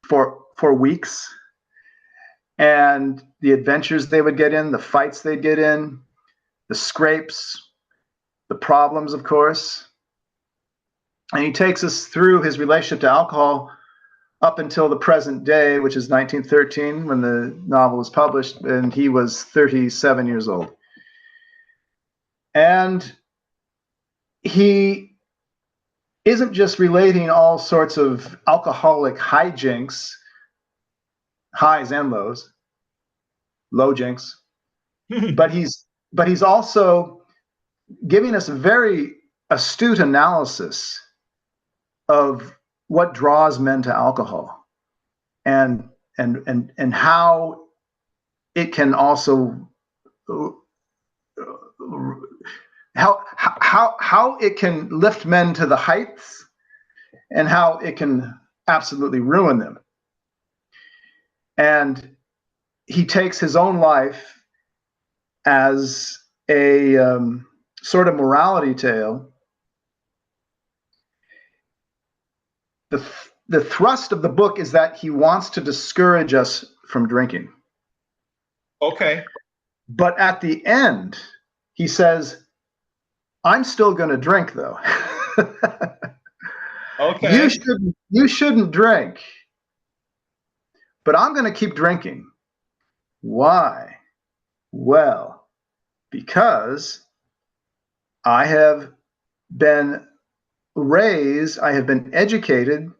for weeks, and the adventures they would get in, the fights they'd get in, the scrapes, the problems, of course. And he takes us through his relationship to alcohol up until the present day, which is 1913, when the novel was published, and he was 37 years old. And he isn't just relating all sorts of alcoholic hijinks, highs and lows, low jinks, but he's also giving us a very astute analysis of what draws men to alcohol, and how it can also how it can lift men to the heights, and how it can absolutely ruin them. And he takes his own life as a sort of morality tale. The thrust of the book is that he wants to discourage us from drinking. Okay. But at the end, he says, I'm still going to drink, though. Okay. You shouldn't drink, but I'm going to keep drinking. Why? Well, because I have been raised, I have been educated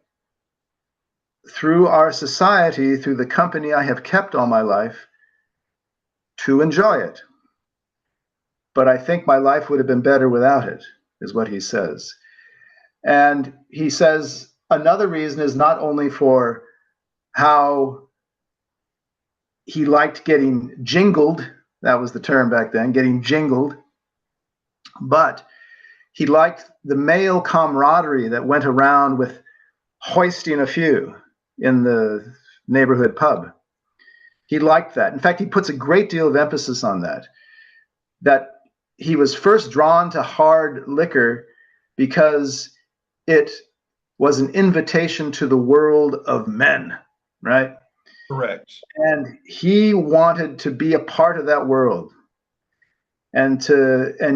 through our society, through the company I have kept all my life, to enjoy it. But I think my life would have been better without it, is what he says. And he says another reason is not only for how he liked getting jingled, that was the term back then, getting jingled, but he liked the male camaraderie that went around with hoisting a few in the neighborhood pub. He liked that. In fact, he puts a great deal of emphasis on that he was first drawn to hard liquor because it was an invitation to the world of men, right? Correct. And he wanted to be a part of that world. And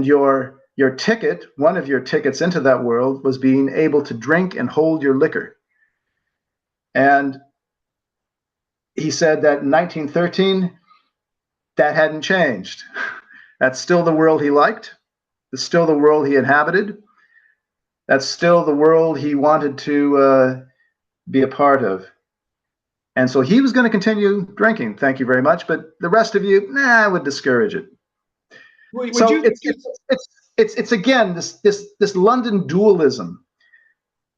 your ticket, one of your tickets into that world, was being able to drink and hold your liquor. And he said that in 1913, that hadn't changed. That's still the world he liked. It's still the world he inhabited. That's still the world he wanted to be a part of. And so he was going to continue drinking. Thank you very much. But the rest of you, I would discourage it. So it's again this London dualism.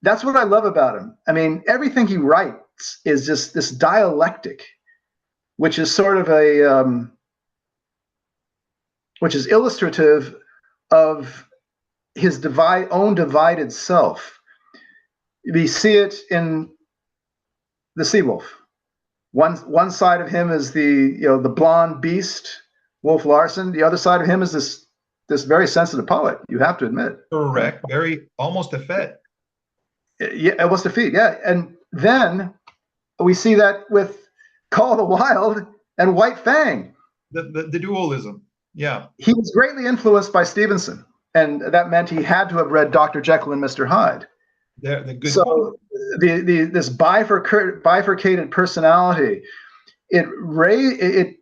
That's what I love about him. I mean, everything he writes is just this dialectic, which is sort of which is illustrative of his own divided self. We see it in the Seawolf. One side of him is the blonde beast, Wolf Larsen. The other side of him is this very sensitive poet. You have to admit. Correct. Very almost a fet. Yeah, it was defeat. Yeah, and then we see that with Call of the Wild and White Fang. The dualism. Yeah. He was greatly influenced by Stevenson, and that meant he had to have read Dr. Jekyll and Mr. Hyde. The good so point. This bifurcated personality, it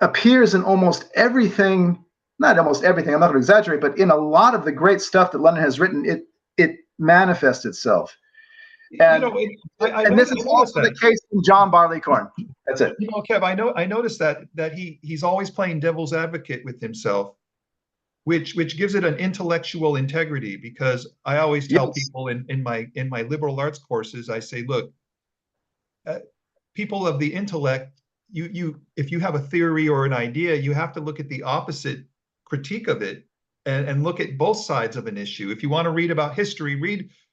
appears in almost everything. Not almost everything. I'm not going to exaggerate, but in a lot of the great stuff that London has written, it manifests itself. And, this is also the case in John Barleycorn. That's it. Kev, I noticed that he's always playing devil's advocate with himself, which gives it an intellectual integrity, because I always tell people in my liberal arts courses, I say, look, people of the intellect, if you have a theory or an idea, you have to look at the opposite critique of it and look at both sides of an issue. If you want to read about history,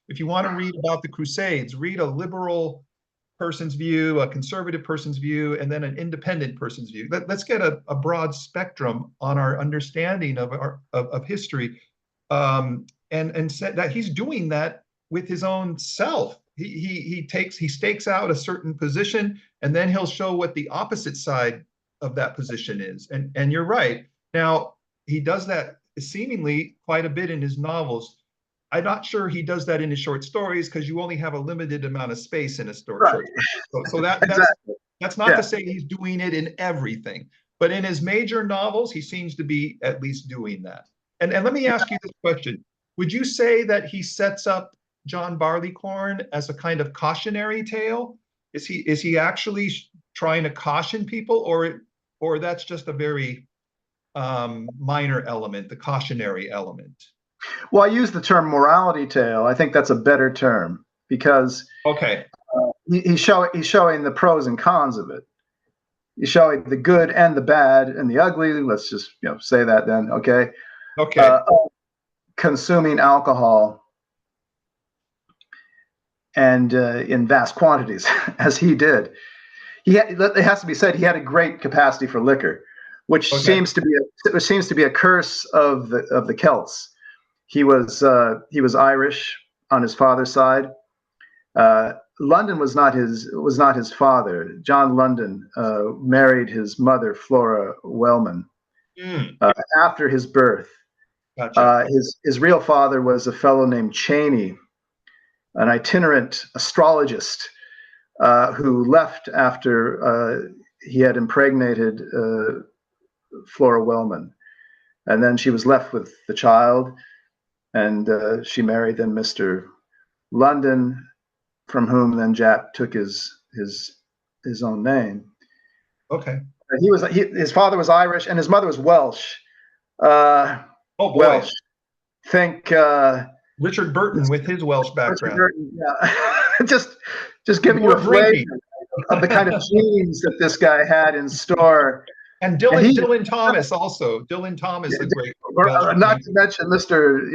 if you want to read about the Crusades, read a liberal person's view, a conservative person's view, and then an independent person's view. Let's get a broad spectrum on our understanding of history, and said that he's doing that with his own self. He stakes out a certain position, and then he'll show what the opposite side of that position is. And you're right. Now, he does that seemingly quite a bit in his novels. I'm not sure he does that in his short stories, because you only have a limited amount of space in a story. Right. So Exactly. that's not to say he's doing it in everything, but in his major novels, he seems to be at least doing that. And let me ask you this question. Would you say that he sets up John Barleycorn as a kind of cautionary tale? Is he actually trying to caution people, or that's just a very minor element, the cautionary element? Well, I use the term morality tale. I think that's a better term, because Okay. he's showing the pros and cons of it. He's showing the good and the bad and the ugly. Let's just say that then. Okay. Okay. Consuming alcohol and in vast quantities, as he did. It has to be said, he had a great capacity for liquor, which seems to be a curse of the Celts. He was Irish on his father's side. London was not his father. John London married his mother, Flora Wellman, after his birth. Gotcha. His real father was a fellow named Cheney, an itinerant astrologist who left after he had impregnated Flora Wellman, and then she was left with the child. And she married then Mr. London, from whom then Jack took his own name. Okay. His father was Irish and his mother was Welsh. Oh boy. Welsh. Think Richard Burton with his Welsh background. Burton, yeah. just giving you a flavor of the kind of genes that this guy had in store. And Dylan Thomas also. Dylan Thomas, a great. Not to mention Mr.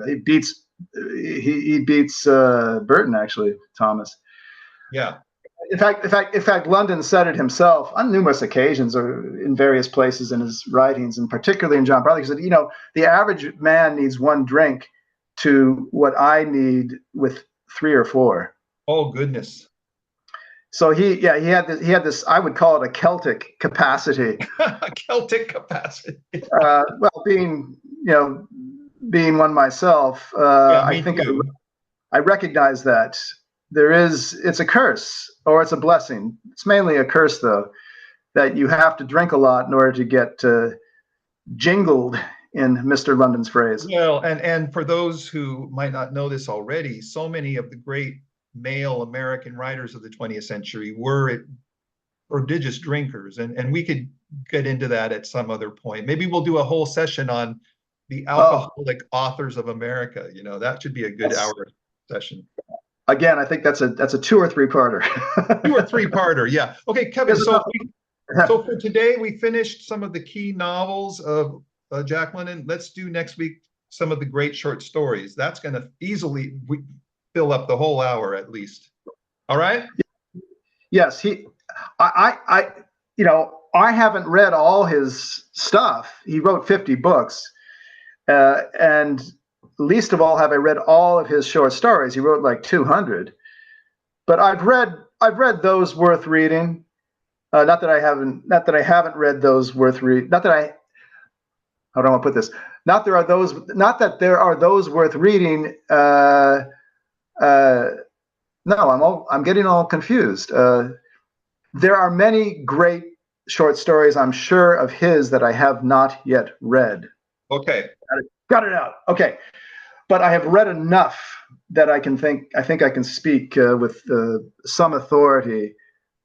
He beats Burton, actually, Thomas. Yeah. In fact, London said it himself on numerous occasions, or in various places in his writings, and particularly in John Barley. He said, the average man needs one drink to what I need with 3 or 4. Oh goodness. So he had this, I would call it a Celtic capacity. A Celtic capacity. Well, being one myself, I think I recognize that it's a curse or it's a blessing. It's mainly a curse, though, that you have to drink a lot in order to get jingled, in Mr. London's phrase. Well, and for those who might not know this already, so many of the great male American writers of the 20th century were prodigious drinkers, and we could get into that at some other point. Maybe we'll do a whole session on the alcoholic authors of America. That should be a good hour session. Again, I think that's a 2 or 3 parter. 2 or 3 parter, yeah. Okay, Kevin. So for today, we finished some of the key novels of Jack London. Let's do next week some of the great short stories. That's going to easily fill up the whole hour at least. All right? Yes, I haven't read all his stuff. He wrote 50 books, and least of all have I read all of his short stories. He wrote like 200, but I've read those worth reading. Not that I haven't read those worth reading. Not that I. How do I want to put this? Not that there are those worth reading. No, I'm getting all confused. There are many great short stories, I'm sure, of his that I have not yet read. Okay. Got it out. Okay. But I have read enough that I think I can speak with some authority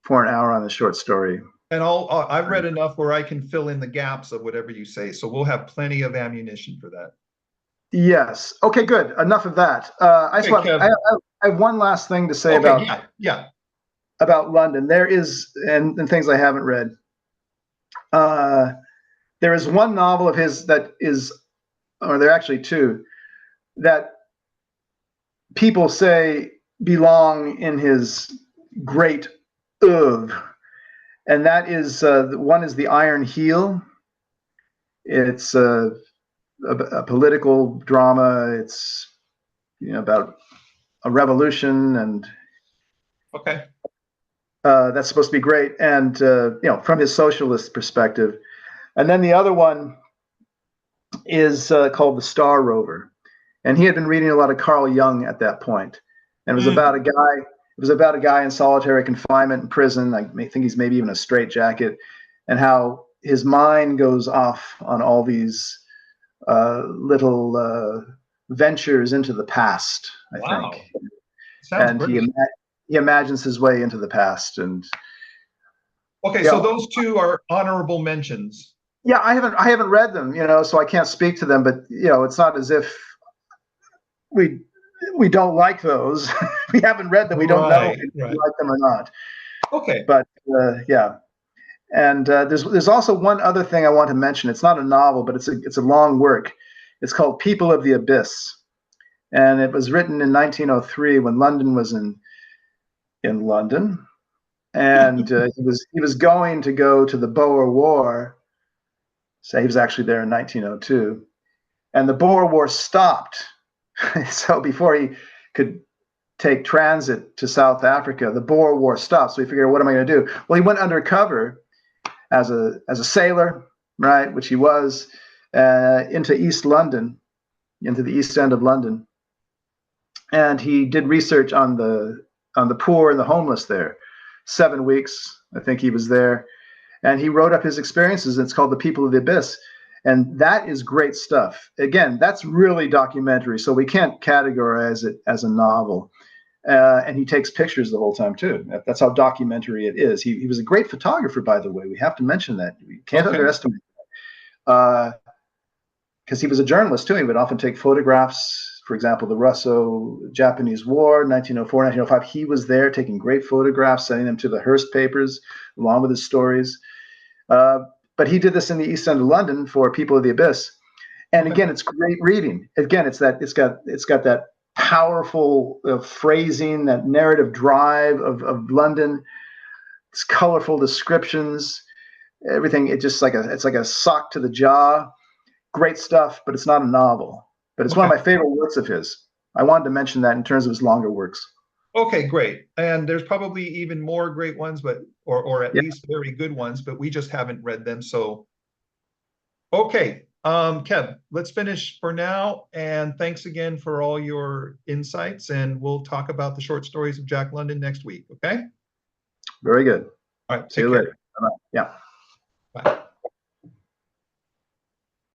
for an hour on the short story. And I've read enough where I can fill in the gaps of whatever you say. So we'll have plenty of ammunition for that. Yes. Okay, good. Enough of that. I have one last thing to say about London. There is, and things I haven't read. There is one novel of his that is, or there are actually 2, that people say belong in his great oeuvre, and that is one is The Iron Heel. It's a political drama. It's about a revolution, and Okay. that's supposed to be great. And from his socialist perspective. And then the other one is called The Star Rover, and he had been reading a lot of Carl Jung at that point, and it was about a guy. It was about a guy in solitary confinement in prison. I think he's maybe even a straitjacket, and how his mind goes off on all these little ventures into the past, I think. Sounds And great. he imagines his way into the past. And okay, so those two are honorable mentions. Yeah, I haven't read them, so I can't speak to them. But it's not as if we don't like those. We haven't read them. We don't know if we like them or not. Okay. But yeah. And there's also one other thing I want to mention. It's not a novel, but it's a long work. It's called People of the Abyss, and it was written in 1903 when London was in London, and he was going to go to the Boer War. So he was actually there in 1902, and the Boer War stopped. So before he could take transit to South Africa, the Boer War stopped. So he figured, what am I going to do? Well, he went undercover as a sailor, right, which he was, into East London, into the East End of London, and he did research on the poor and the homeless there. 7 weeks, I think he was there, and he wrote up his experiences. It's called The People of the Abyss, and that is great stuff. Again, that's really documentary, so we can't categorize it as a novel. And he takes pictures the whole time too. That's how documentary it is. He was a great photographer, by the way. We have to mention that. We can't underestimate that. Because he was a journalist too. He would often take photographs. For example, the Russo-Japanese War, 1904, 1905. He was there taking great photographs, sending them to the Hearst papers, along with his stories. But he did this in the East End of London for People of the Abyss. And again, it's great reading. Again, it's got that powerful phrasing, that narrative drive of London. It's colorful descriptions, everything. It's like a sock to the jaw. Great stuff, but it's not a novel. But it's one of my favorite works of his. I wanted to mention that in terms of his longer works. Okay, great. And there's probably even more great ones, but or at least very good ones, but we just haven't read them. So okay. Kev, let's finish for now. And thanks again for all your insights. And we'll talk about the short stories of Jack London next week. Okay. Very good. All right. See you later. Bye-bye. Yeah. Bye.